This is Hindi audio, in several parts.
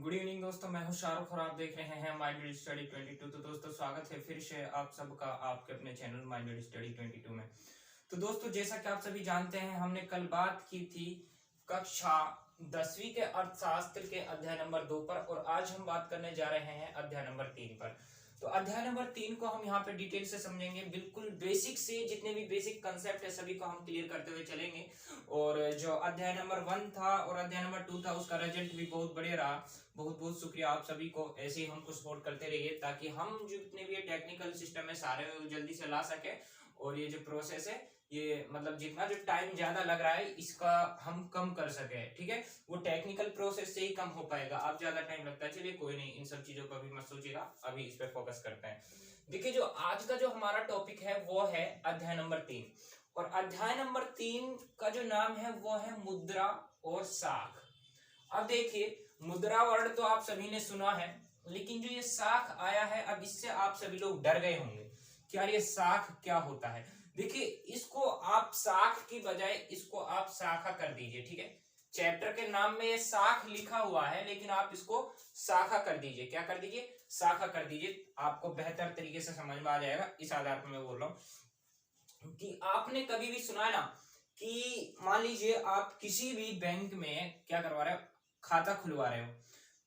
गुड इवनिंग दोस्तों, मैं हूं शाहरुख और आप देख रहे हैं माइंडेड स्टडी 22। तो दोस्तों स्वागत है फिर से आप सबका आपके अपने चैनल माइंडेड स्टडी 22 में। तो दोस्तों जैसा कि आप सभी जानते हैं, हमने कल बात की थी कक्षा 10वीं के अर्थशास्त्र के अध्याय नंबर 2 पर, और आज हम बात करने जा रहे हैं अध्याय नंबर 3 पर। तो अध्याय नंबर 3 को हम यहाँ पे डिटेल से समझेंगे, बिल्कुल बेसिक से जितने भी बेसिक कंसेप्ट है सभी को हम क्लियर करते हुए चलेंगे। और जो अध्याय नंबर 1 था और अध्याय नंबर 2 था उसका रिजल्ट भी बहुत बढ़िया रहा। बहुत बहुत शुक्रिया आप सभी को, ऐसे ही हमको सपोर्ट करते रहिए ताकि हम जितने भी टेक्निकल सिस्टम है सारे जल्दी से ला सके। और ये जो प्रोसेस है ये मतलब जितना जो टाइम ज्यादा लग रहा है इसका हम कम कर सके, ठीक है। वो टेक्निकल प्रोसेस से ही कम हो पाएगा, अब ज्यादा टाइम लगता है। चलिए कोई नहीं, इन सब चीजों को अभी मत सोचिएगा, अभी इस पे फोकस करते हैं। देखिए जो आज का जो हमारा टॉपिक है वो है अध्याय नंबर 3, और अध्याय नंबर 3 का जो नाम है वो है मुद्रा और साख। अब देखिए मुद्रा वर्ड तो आप सभी ने सुना है, लेकिन जो ये साख आया है अब इससे आप सभी लोग डर गए होंगे कि यार ये साख क्या होता है। देखिए इसको आप साख की बजाय इसको आप शाखा कर दीजिए, ठीक है। चैप्टर के नाम में ये साख लिखा हुआ है, लेकिन आप इसको शाखा कर दीजिए। क्या कर दीजिए? शाखा कर दीजिए, आपको बेहतर तरीके से समझ में आ जाएगा। इस आधार पर मैं बोल रहा हूं कि आपने कभी भी सुना है ना कि मान लीजिए आप किसी भी बैंक में क्या करवा रहे हो, खाता खुलवा रहे हो।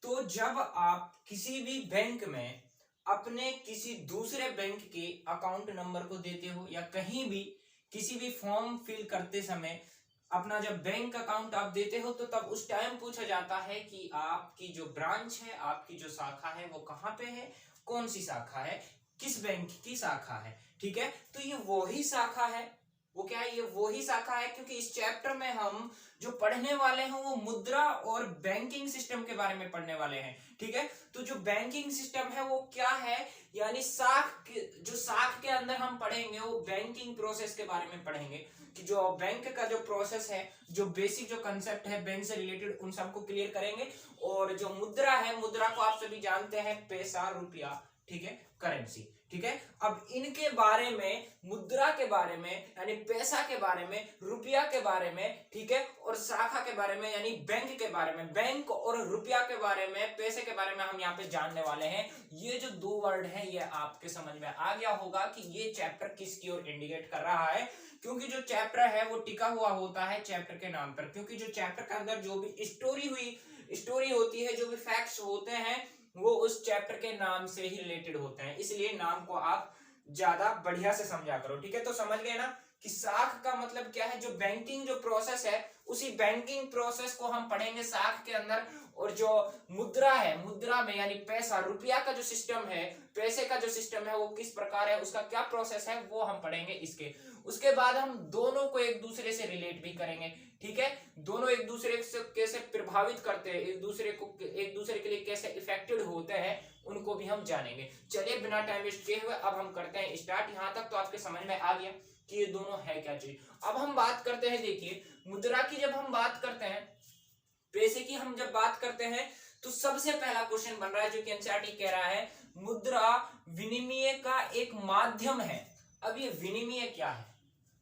तो जब आप किसी भी बैंक में अपने किसी दूसरे बैंक के अकाउंट नंबर को देते हो या कहीं भी किसी भी फॉर्म फिल करते समय अपना जब बैंक अकाउंट आप देते हो, तो तब उस टाइम पूछा जाता है कि आपकी जो ब्रांच है, आपकी जो शाखा है वो कहाँ पे है, कौन सी शाखा है, किस बैंक की शाखा है, ठीक है। तो ये वो ही शाखा है, वो क्या है, ये वो ही शाखा है, क्योंकि इस चैप्टर में हम जो पढ़ने वाले हैं वो मुद्रा और बैंकिंग सिस्टम के बारे में पढ़ने वाले हैं, ठीक है। तो जो बैंकिंग सिस्टम है वो क्या है, यानी जो शाख के अंदर हम पढ़ेंगे वो बैंकिंग प्रोसेस के बारे में पढ़ेंगे कि जो बैंक का जो प्रोसेस है, जो बेसिक जो कंसेप्ट है बैंक से रिलेटेड, उन सबको क्लियर करेंगे। और जो मुद्रा है, मुद्रा को आप सभी जानते हैं पैसा, रुपया, ठीक है, करेंसी, ठीक है। अब इनके बारे में, मुद्रा के बारे में यानी पैसा के बारे में, रुपया के बारे में, ठीक है, और शाखा के बारे में यानी बैंक के बारे में, बैंक और रुपया के बारे में, पैसे के बारे में हम यहाँ पे जानने वाले हैं। ये जो दो वर्ड है ये आपके समझ में आ गया होगा कि ये चैप्टर किसकी ओर इंडिकेट कर रहा है, क्योंकि जो चैप्टर है वो टिका हुआ होता है चैप्टर के नाम पर। क्योंकि जो चैप्टर के अंदर जो भी स्टोरी होती है, जो भी फैक्ट्स होते हैं वो उस चैप्टर के नाम से ही रिलेटेड होते हैं, इसलिए नाम को आप ज्यादा बढ़िया से समझा करो, ठीक है। तो समझ गए ना कि शाख का मतलब क्या है, जो बैंकिंग जो प्रोसेस है उसी बैंकिंग प्रोसेस को हम पढ़ेंगे शाख के अंदर। और जो मुद्रा है, मुद्रा में यानी पैसा, रुपया का जो सिस्टम है, पैसे का जो सिस्टम है वो किस प्रकार है, उसका क्या प्रोसेस है, वो हम पढ़ेंगे इसके। उसके बाद हम दोनों को एक दूसरे से रिलेट भी करेंगे, ठीक है। दोनों एक दूसरे से कैसे प्रभावित करते हैं, एक दूसरे के लिए कैसे इफेक्टेड होते हैं, उनको भी हम जानेंगे। चलिए बिना टाइम वेस्ट किए हुए अब हम करते हैं स्टार्ट। यहां तक तो आपके समझ में आ गया कि ये दोनों है क्या चीज। अब हम बात करते हैं, देखिए मुद्रा की जब हम बात करते हैं, पैसे की हम जब बात करते हैं, तो सबसे पहला क्वेश्चन बन रहा है जो कि एनसीईआरटी कह रहा है, मुद्रा विनिमय का एक माध्यम है। अब ये विनिमय क्या है,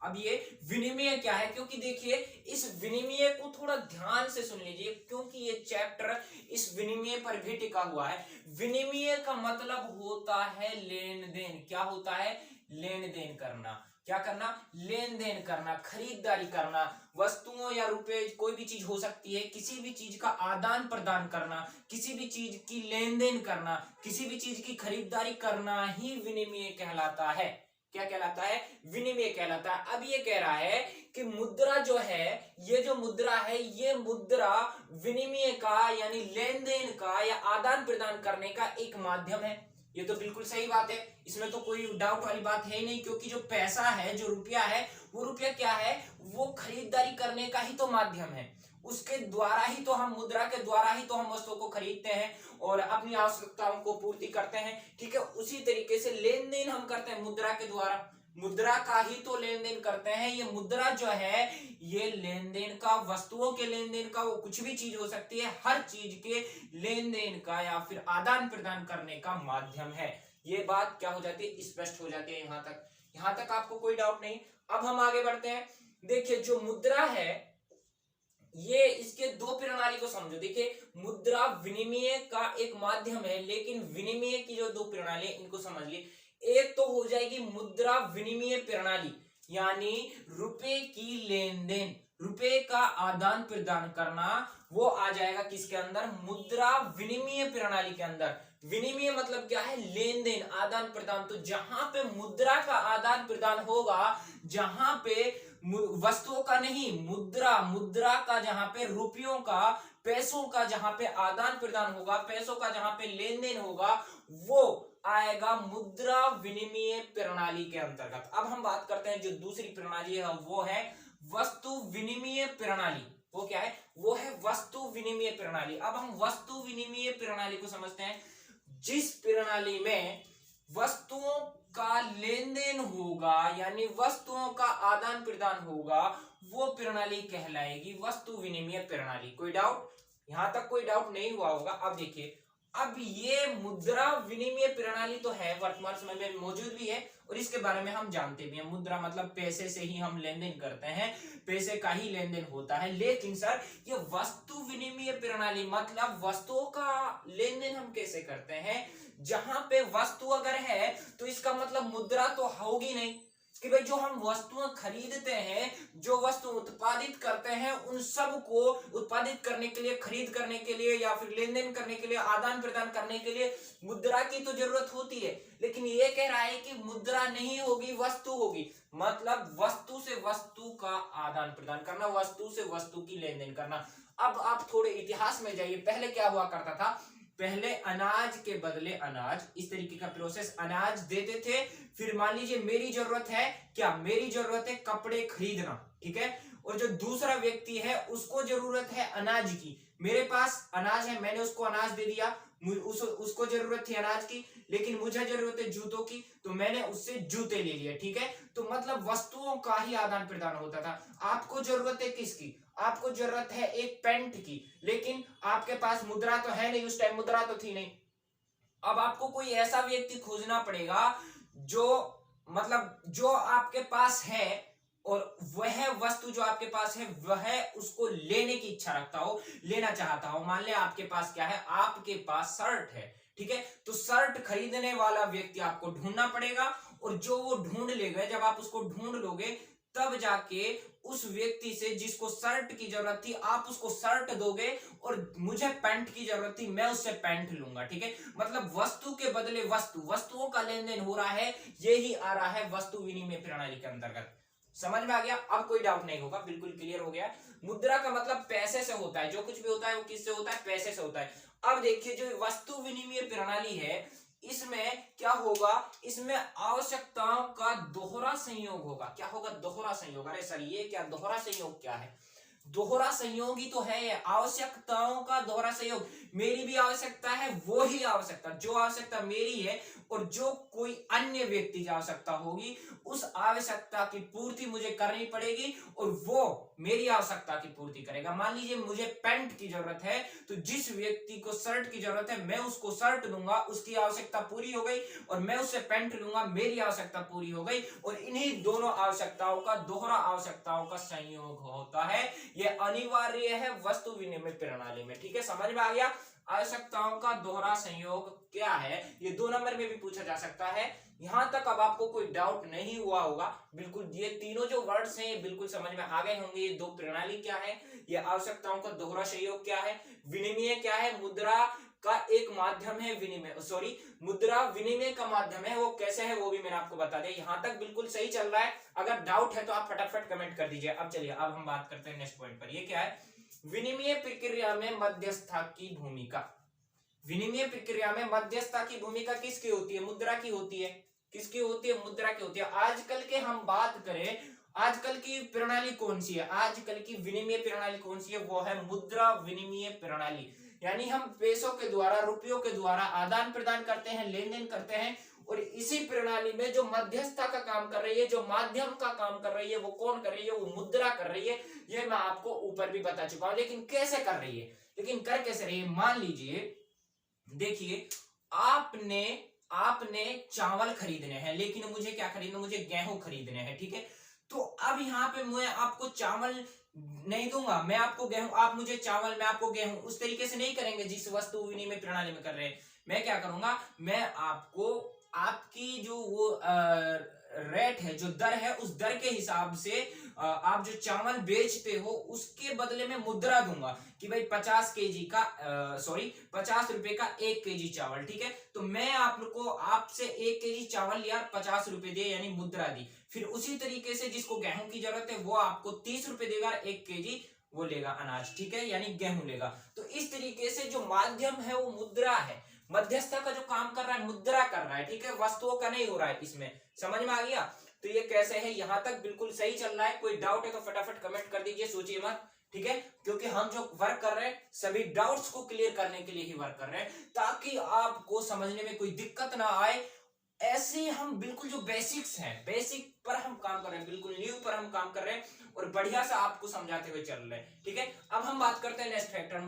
अब ये विनिमय क्या है, क्योंकि देखिए इस विनिमय को थोड़ा ध्यान से सुन लीजिए, क्योंकि ये चैप्टर इस विनिमय पर भी टिका हुआ है। विनिमय का मतलब होता है लेन देन। क्या होता है? लेन देन करना। क्या करना? लेन देन करना, खरीदारी करना, वस्तुओं या रुपए, कोई भी चीज हो सकती है, किसी भी चीज का आदान प्रदान करना, किसी भी चीज की लेन देन करना, किसी भी चीज की खरीदारी करना ही विनिमय कहलाता है। क्या कहलाता है? विनिमय कहलाता है। अब ये कह रहा है कि मुद्रा जो है, ये जो मुद्रा है, ये मुद्रा विनिमय का यानी लेन देन का या आदान प्रदान करने का एक माध्यम है। ये तो बिल्कुल सही बात है, इसमें तो कोई डाउट वाली बात है ही नहीं, क्योंकि जो पैसा है, जो रुपया है, वो रुपया क्या है, वो खरीदारी करने का ही तो माध्यम है। उसके द्वारा ही तो हम, मुद्रा के द्वारा ही तो हम वस्तुओं को खरीदते हैं और अपनी आवश्यकताओं को पूर्ति करते हैं, ठीक है। उसी तरीके से लेन देन हम करते हैं मुद्रा के द्वारा, मुद्रा का ही तो लेन देन करते हैं। ये मुद्रा जो है ये लेन देन का, वस्तुओं के लेन देन का, वो कुछ भी चीज हो सकती है, हर चीज के लेन देन का या फिर आदान प्रदान करने का माध्यम है। ये बात क्या हो जाती है, स्पष्ट हो जाती है। यहां तक आपको कोई डाउट नहीं। अब हम आगे बढ़ते हैं। देखिए जो मुद्रा है, ये इसके दो प्रणाली को समझो। देखिए, मुद्रा विनिमय का एक माध्यम है, लेकिन विनिमय की जो दो प्रणाली है इनको समझ लिए। एक तो हो जाएगी मुद्रा विनिमय प्रणाली, यानी रुपए की लेन देन, रुपए का आदान प्रदान करना, वो आ जाएगा किसके अंदर, मुद्रा विनिमय प्रणाली के अंदर। विनिमय मतलब क्या है, लेन देन, आदान प्रदान। तो जहां पे मुद्रा का आदान प्रदान होगा, जहां पे वस्तुओं का नहीं, मुद्रा, मुद्रा का, जहां पे रुपयों का, पैसों का जहां पे आदान प्रदान होगा, पैसों का जहां पे लेन देन होगा, वो आएगा मुद्रा विनिमय प्रणाली के अंतर्गत। अब हम बात करते हैं जो दूसरी प्रणाली है, वो है वस्तु विनिमय प्रणाली। वो क्या है, वो है वस्तु विनिमय प्रणाली। अब हम वस्तु विनिमय प्रणाली को समझते हैं। जिस प्रणाली में वस्तुओं का लेन देन होगा, यानी वस्तुओं का आदान प्रदान होगा, वो प्रणाली कहलाएगी वस्तु विनिमय प्रणाली। कोई डाउट, यहां तक कोई डाउट नहीं हुआ होगा। अब देखिए, अब ये मुद्रा विनिमय प्रणाली तो है, वर्तमान समय में मौजूद भी है और इसके बारे में हम जानते भी हैं। मुद्रा मतलब पैसे से ही हम लेन देन करते हैं, पैसे का ही लेन देन होता है। लेकिन सर, ये वस्तु विनिमय प्रणाली मतलब वस्तुओं का लेन देन हम कैसे करते हैं? जहां पे वस्तु अगर है तो इसका मतलब मुद्रा तो होगी नहीं, कि भाई जो हम वस्तुएं खरीदते हैं, जो वस्तु उत्पादित करते हैं, उन सब को उत्पादित करने के लिए, खरीद करने के लिए या फिर लेन देन करने के लिए, आदान प्रदान करने के लिए मुद्रा की तो जरूरत होती है। लेकिन ये कह रहा है कि मुद्रा नहीं होगी, वस्तु होगी। मतलब वस्तु से वस्तु का आदान प्रदान करना, वस्तु से वस्तु की लेन देन करना। अब आप थोड़े इतिहास में जाइए, पहले क्या हुआ करता था? पहले अनाज के बदले अनाज, इस तरीके का प्रोसेस, अनाज देते थे। फिर मान लीजिए मेरी जरूरत है, क्या मेरी जरूरत है कपड़े खरीदना, ठीक है, और जो दूसरा व्यक्ति है उसको जरूरत है अनाज की। मेरे पास अनाज है, मैंने उसको अनाज दे दिया, उसको जरूरत थी अनाज की, लेकिन मुझे जरूरत है जूतों की, तो मैंने उससे जूते ले लिए, ठीक है। तो मतलब वस्तुओं का ही आदान प्रदान होता था। आपको जरूरत है किसकी? आपको जरूरत है एक पेंट की, लेकिन आपके पास मुद्रा तो है नहीं, उस टाइम मुद्रा तो थी नहीं। अब आपको कोई ऐसा व्यक्ति खोजना पड़ेगा जो, मतलब जो आपके पास है और वह वस्तु जो आपके पास है वह उसको लेने की इच्छा रखता हो, लेना चाहता हो। मान ले आपके पास क्या है, आपके पास शर्ट है, ठीक है, तो शर्ट खरीदने वाला व्यक्ति आपको ढूंढना पड़ेगा, और जो वो ढूंढ लेगा, जब आप उसको ढूंढ लोगे तब जाके उस व्यक्ति से जिसको शर्ट की जरूरत थी, आप उसको शर्ट दोगे, और मुझे पैंट की जरूरत थी, मैं उससे पैंट लूंगा, ठीक है। मतलब वस्तु के बदले वस्तु, वस्तुओं का लेन देन हो रहा है, यही आ रहा है वस्तु विनिमय प्रणाली के अंतर्गत। समझ में आ गया? अब कोई डाउट नहीं होगा, बिल्कुल क्लियर हो गया। मुद्रा का मतलब पैसे से होता है, जो कुछ भी होता है वो किससे होता है? पैसे से होता है। अब देखिए, जो वस्तु विनिमय प्रणाली है, इसमें क्या होगा, इसमें आवश्यकताओं का दोहरा संयोग होगा। क्या होगा? दोहरा संयोग। अरे सर, ये क्या दोहरा संयोग क्या है? दोहरा संयोग ही तो है ये, आवश्यकताओं का दोहरा संयोग। मेरी भी आवश्यकता है, वो ही आवश्यकता, जो आवश्यकता मेरी है और जो कोई अन्य व्यक्ति की आवश्यकता होगी, उस आवश्यकता की पूर्ति मुझे करनी पड़ेगी और वो मेरी आवश्यकता की पूर्ति करेगा। मान लीजिए मुझे पैंट की जरूरत है, तो जिस व्यक्ति को शर्ट की जरूरत है, मैं उसको शर्ट दूंगा, उसकी आवश्यकता पूरी हो गई, और मैं उससे पैंट लूंगा, मेरी आवश्यकता पूरी हो गई। और इन्हीं दोनों आवश्यकताओं का, दोहरा आवश्यकताओं का संयोग होता है। यह अनिवार्य है वस्तु विनिमय प्रणाली में, ठीक है। समझ में आ गया? आवश्यकताओं का दोहरा संयोग क्या है, ये 2 नंबर में भी पूछा जा सकता है। यहां तक अब आपको कोई डाउट नहीं हुआ होगा, बिल्कुल ये तीनों जो वर्ड्स हैं ये बिल्कुल समझ में आ गए होंगे। ये 2 प्रणाली क्या है, ये आवश्यकताओं का दोहरा संयोग क्या है, विनिमय क्या है, मुद्रा का एक माध्यम है विनिमय, सॉरी, मुद्रा विनिमय का माध्यम है, वो कैसे है वो भी मैंने आपको बता दिया। यहां तक बिल्कुल सही चल रहा है। अगर डाउट है तो आप फटाफट कमेंट कर दीजिए। अब चलिए, अब हम बात करते हैं नेक्स्ट पॉइंट पर। ये क्या है? विनिमय प्रक्रिया में मध्यस्थता की भूमिका। विनिमय प्रक्रिया में मध्यस्थता की भूमिका किसकी होती है? मुद्रा की होती है। किसकी होती है? मुद्रा की होती है। आजकल के हम बात करें, आजकल की प्रणाली कौन सी है? आजकल की विनिमय प्रणाली कौन सी है? वो है मुद्रा विनिमय प्रणाली। यानी हम पैसों के द्वारा, रुपयों के द्वारा आदान प्रदान करते हैं, लेन देन करते हैं, और इसी प्रणाली में जो मध्यस्थता का काम कर रही है, जो माध्यम का काम कर रही है, वो कौन कर रही है? वो मुद्रा कर रही है। ये मैं आपको ऊपर भी बता चुका हूं। लेकिन कैसे कर रही है, लेकिन कर कैसे रही है? मान लीजिए, देखिए, आपने चावल खरीदने हैं, लेकिन मुझे क्या खरीदना? मुझे गेहूं खरीदने हैं, ठीक है। तो अब यहाँ पे मैं आपको चावल नहीं दूंगा, मैं आपको गेहूं, आप मुझे चावल, मैं आपको गेहूं, उस तरीके से नहीं करेंगे जिस वस्तु विनिमय प्रणाली में कर रहे हैं। मैं क्या करूंगा, मैं आपको आपकी जो वो रेट है, जो दर है, उस दर के हिसाब से आप जो चावल बेचते हो उसके बदले में मुद्रा दूंगा कि भाई 50 केजी का 50 रुपए का 1 केजी चावल, ठीक है। तो मैं आपको आपसे 1 केजी लिया, 50 रुपए दिए, यानी मुद्रा दी। फिर उसी तरीके से जिसको गेहूं की जरूरत है वो आपको 30 रुपए देगा, 1 केजी वो लेगा अनाज, ठीक है, यानी गेहूं लेगा। तो इस तरीके से जो माध्यम है वो मुद्रा है, मध्यस्थ का जो काम कर रहा है मुद्रा कर रहा है, ठीक है, वस्तुओं का नहीं हो रहा है। इसमें समझ में आ गया। तो ये कैसे है, यहां तक बिल्कुल सही चल रहा है। कोई डाउट है तो फटाफट कमेंट कर दीजिए, सोचिए मत, ठीक है, क्योंकि हम जो वर्क कर रहे हैं सभी डाउट्स को क्लियर करने के लिए ही वर्क कर रहे हैं, ताकि आपको समझने में कोई दिक्कत ना आए। ऐसे हम बिल्कुल जो बेसिक्स हैं, बेसिक पर हम काम कर रहे हैं, बिल्कुल न्यू पर हम काम कर रहे हैं और बढ़िया सा आपको समझाते हुए चल रहे हैं, ठीक है। अब हम बात करते हैं नेक्स्ट फैक्टर।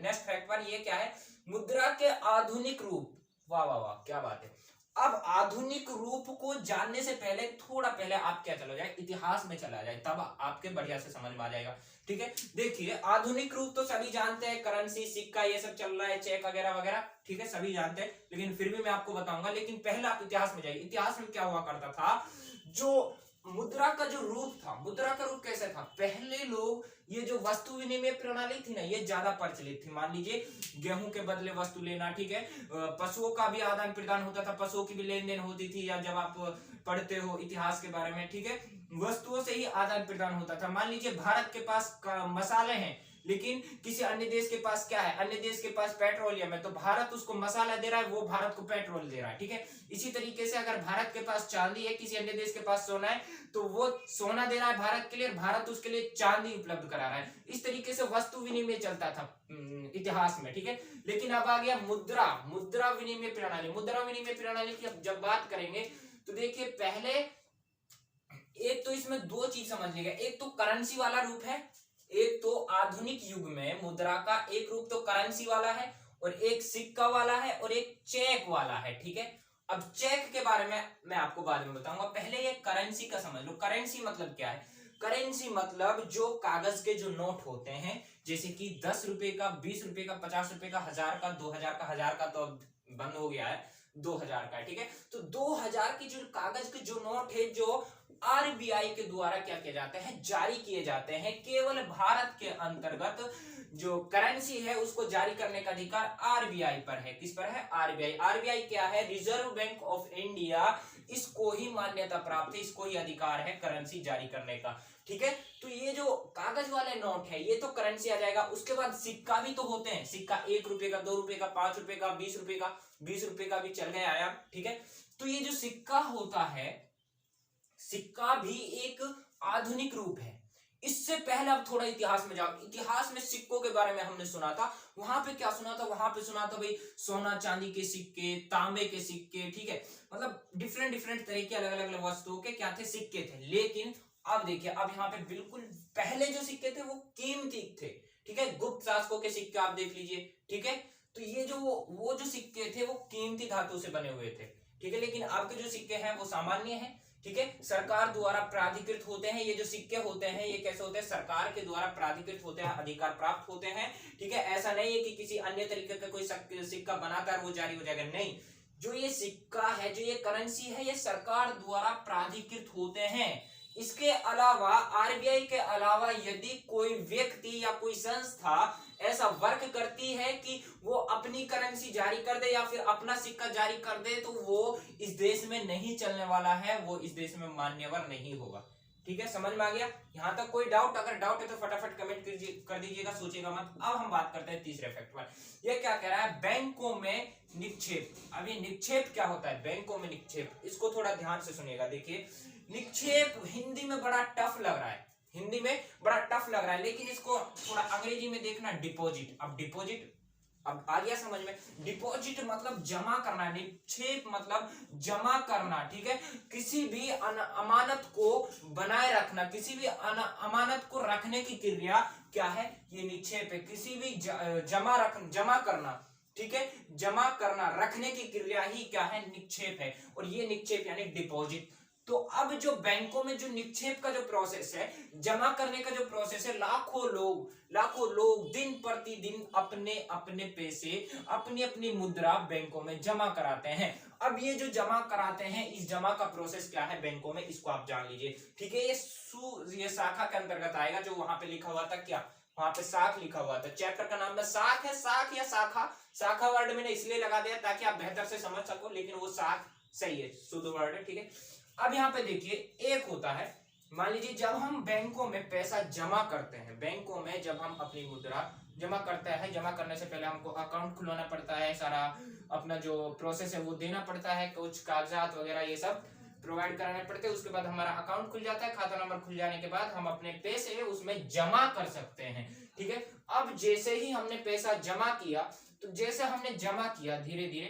नेक्स्ट फैक्टर ये क्या है, मुद्रा के आधुनिक रूप। वाह वाह वाह, क्या बात है। अब आधुनिक रूप को जानने से पहले थोड़ा पहले आप क्या चला जाए, इतिहास में चला जाए, तब आपके बढ़िया से समझ में आ जाएगा, ठीक है। देखिए आधुनिक रूप तो सभी जानते हैं, करेंसी, सिक्का, ये सब चल रहा है, चेक वगैरह वगैरह, ठीक है, सभी जानते हैं, लेकिन फिर भी मैं आपको बताऊंगा। लेकिन पहले आप इतिहास में जाइए। इतिहास में क्या हुआ करता था, जो मुद्रा का जो रूप था, मुद्रा का रूप कैसे था, पहले लोग ये जो वस्तु विनिमय प्रणाली थी ना, ये ज्यादा प्रचलित थी। मान लीजिए गेहूं के बदले वस्तु लेना, ठीक है, पशुओं का भी आदान प्रदान होता था, पशुओं की भी लेन देन होती थी, या जब आप पढ़ते हो इतिहास के बारे में, ठीक है, वस्तुओं से ही आदान प्रदान होता था। मान लीजिए भारत के पास मसाले हैं, लेकिन किसी अन्य देश के पास क्या है, अन्य देश के पास पेट्रोलियम है, तो भारत उसको मसाला दे रहा है, वो भारत को पेट्रोल दे रहा है, ठीक है। इसी तरीके से अगर भारत के पास चांदी है, किसी अन्य देश के पास सोना है, तो वो सोना दे रहा है भारत के लिए, भारत उसके लिए चांदी उपलब्ध करा रहा है। इस तरीके से वस्तु विनिमय चलता था इतिहास में, ठीक है। लेकिन अब आ गया मुद्रा, मुद्रा विनिमय प्रणाली। मुद्रा विनिमय प्रणाली की अब जब बात करेंगे तो देखिए, पहले एक तो इसमें दो चीज समझ लीजिएगा, एक तो करेंसी वाला रूप है, एक तो आधुनिक युग में मुद्रा का एक रूप तो करेंसी वाला है, और एक सिक्का वाला है, और एक चेक वाला है, ठीक है। अब चेक के बारे में मैं आपको बाद में बताऊंगा, पहले ये करेंसी का समझ लो। करेंसी मतलब क्या है, करेंसी मतलब जो कागज के जो नोट होते हैं, जैसे कि 10 रुपए का, 20 रुपए का, 50 रुपए का, 1000 का, 2000 का, 1000 का तो बंद हो गया है, 2000 का, ठीक है। तो 2000 की जो कागज के जो नोट है, जो आरबीआई के द्वारा क्या किया जाता है, जारी किए जाते हैं। केवल भारत के अंतर्गत जो करेंसी है उसको जारी करने का अधिकार आरबीआई पर है। किस पर है, आरबीआई। आरबीआई क्या है, रिजर्व बैंक ऑफ इंडिया, इसको ही मान्यता प्राप्त है, इसको ही अधिकार है करेंसी जारी करने का, ठीक है। तो ये जो कागज वाले नोट है ये तो करेंसी आ जाएगा। उसके बाद सिक्का भी तो होते हैं, सिक्का 1 रुपए का, 2 रुपए का, 5 रुपए का, 20 रुपए का, 20 रुपए का भी चल गया आया, ठीक है। तो ये जो सिक्का होता है, सिक्का भी एक आधुनिक रूप है। इससे पहले अब थोड़ा इतिहास में जाओ। इतिहास में सिक्कों के बारे में हमने सुना था, वहां पे क्या सुना था, वहां पे सुना था भाई सोना चांदी के सिक्के, तांबे के सिक्के, ठीक है, मतलब डिफरेंट डिफरेंट तरह के अलग अलग वस्तुओं के क्या थे, सिक्के थे। लेकिन अब देखिए, अब यहाँ पे बिल्कुल पहले जो सिक्के थे वो कीमती थे, ठीक है। गुप्त शासकों के सिक्के आप देख लीजिए, ठीक है। तो ये जो वो जो सिक्के थे वो कीमती धातु से बने हुए थे, ठीक है। लेकिन आपके जो सिक्के हैं वो सामान्य है, ठीक है, सरकार द्वारा प्राधिकृत होते हैं। ये जो सिक्के होते हैं ये कैसे होते हैं, सरकार के द्वारा प्राधिकृत होते हैं, अधिकार प्राप्त होते हैं, ठीक है। ऐसा नहीं है कि किसी अन्य तरीके का कोई सिक्का बनाकर वो जारी हो जाएगा, नहीं। जो ये सिक्का है, जो ये करेंसी है, ये सरकार द्वारा प्राधिकृत होते हैं। इसके अलावा आरबीआई के अलावा यदि कोई व्यक्ति या कोई संस्था ऐसा वर्क करती है कि वो अपनी करेंसी जारी कर दे या फिर अपना सिक्का जारी कर दे, तो वो इस देश में नहीं चलने वाला है, वो इस देश में मान्यवर नहीं होगा, ठीक है। समझ में आ गया, यहां तक कोई डाउट? अगर डाउट है तो फटाफट कमेंट कर दीजिएगा, सोचिएगा मत। अब हम बात करते हैं तीसरे फैक्ट पर। ये क्या कह रहा है, बैंकों में निक्षेप। अभी निक्षेप क्या होता है, बैंकों में निक्षेप, इसको थोड़ा ध्यान से सुनिएगा। देखिए, निक्षेप हिंदी में बड़ा टफ लग रहा है, हिंदी में बड़ा टफ लग रहा है, लेकिन इसको थोड़ा अंग्रेजी में देखना, डिपॉजिट। अब डिपॉजिट अब आ गया समझ में। डिपॉजिट मतलब जमा करना, निक्षेप मतलब जमा करना, ठीक है। किसी भी अमानत को बनाए रखना, किसी भी अमानत को रखने की क्रिया क्या है, ये निक्षेप है। किसी भी जमा करना, ठीक है, जमा करना, रखने की क्रिया ही क्या है, निक्षेप है। और ये निक्षेप यानी डिपॉजिट। तो अब जो बैंकों में जो निक्षेप का जो प्रोसेस है, जमा करने का जो प्रोसेस है, लाखों लोग दिन प्रतिदिन अपने अपने पैसे, अपनी अपनी मुद्रा बैंकों में जमा कराते हैं। अब ये जो जमा कराते हैं, इस जमा का प्रोसेस क्या है बैंकों में, इसको आप जान लीजिए, ठीक है। ये शाखा के अंतर्गत आएगा। जो वहां पे लिखा हुआ था, क्या वहां पे शाख लिखा हुआ था, चैप्टर का नाम है शाख है, शाख या शाखा। शाखा वर्ड मैंने इसलिए लगा दिया ताकि आप बेहतर से समझ सको, लेकिन वो शाख सही है, शुद्ध वर्ड है, ठीक है। अब यहाँ पे देखिए, एक होता है, मान लीजिए जब हम बैंकों में पैसा जमा करते हैं, बैंकों में जब हम अपनी मुद्रा जमा करते हैं, जमा करने से पहले हमको अकाउंट खुलवाना पड़ता है, सारा अपना जो प्रोसेस है वो देना पड़ता है, कुछ कागजात वगैरह ये सब प्रोवाइड कराने पड़ते हैं। उसके बाद हमारा अकाउंट खुल जाता है, खाता नंबर खुल जाने के बाद हम अपने पैसे उसमें जमा कर सकते हैं, ठीक है। अब जैसे ही हमने पैसा जमा किया, तो जैसे हमने जमा किया धीरे धीरे,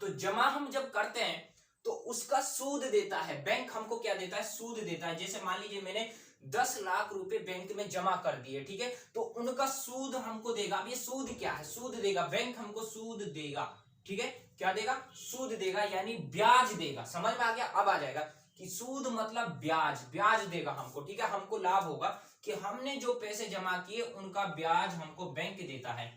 तो जमा हम जब करते हैं तो उसका सूद देता है बैंक, हमको क्या देता है, सूद देता है। जैसे मान लीजिए मैंने 10 लाख रुपए बैंक में जमा कर दिए, ठीक है, तो उनका सूद हमको देगा। अब ये सूद क्या है, सूद देगा बैंक, हमको सूद देगा, ठीक है। क्या देगा, सूद देगा, यानी ब्याज देगा। समझ में आ गया, अब आ जाएगा कि सूद मतलब ब्याज, ब्याज देगा हमको, ठीक है। हमको लाभ होगा कि हमने जो पैसे जमा किए उनका ब्याज हमको बैंक देता है।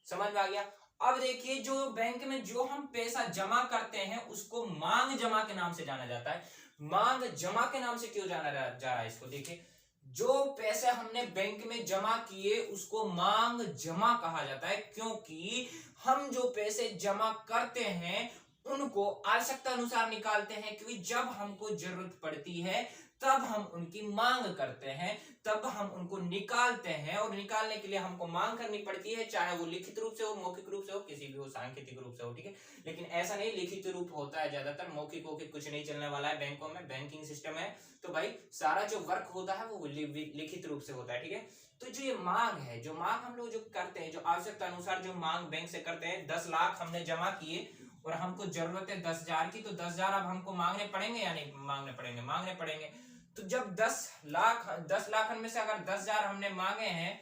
समझ में आ गया। अब देखिए, जो बैंक में जो हम पैसा जमा करते हैं उसको मांग जमा के नाम से जाना जाता है। मांग जमा के नाम से क्यों जाना जा रहा है, इसको देखिए, जो पैसे हमने बैंक में जमा किए उसको मांग जमा कहा जाता है, क्योंकि हम जो पैसे जमा करते हैं उनको आवश्यकता अनुसार निकालते हैं, क्योंकि जब हमको जरूरत पड़ती है तब हम उनकी मांग करते हैं, तब हम उनको निकालते हैं, और निकालने के लिए हमको मांग करनी पड़ती है, चाहे वो लिखित रूप से हो, मौखिक रूप से हो, किसी भी हो, सांकेतिक रूप से हो, ठीक है। लेकिन ऐसा नहीं, लिखित रूप होता है ज्यादातर, मौखिक कुछ नहीं चलने वाला है बैंकों में, बैंकिंग सिस्टम है तो भाई सारा जो वर्क होता है वो लिखित रूप से होता है, ठीक है। तो जो ये मांग है, जो मांग हम लोग जो करते हैं, जो आवश्यकता अनुसार जो मांग बैंक से करते हैं, 10 लाख हमने जमा किए और हमको जरूरत है 10,000 की, तो 10,000 अब हमको मांगने पड़ेंगे या नहीं मांगने पड़ेंगे, मांगने पड़ेंगे। तो जब 10 लाख में से अगर 10,000 हमने मांगे हैं,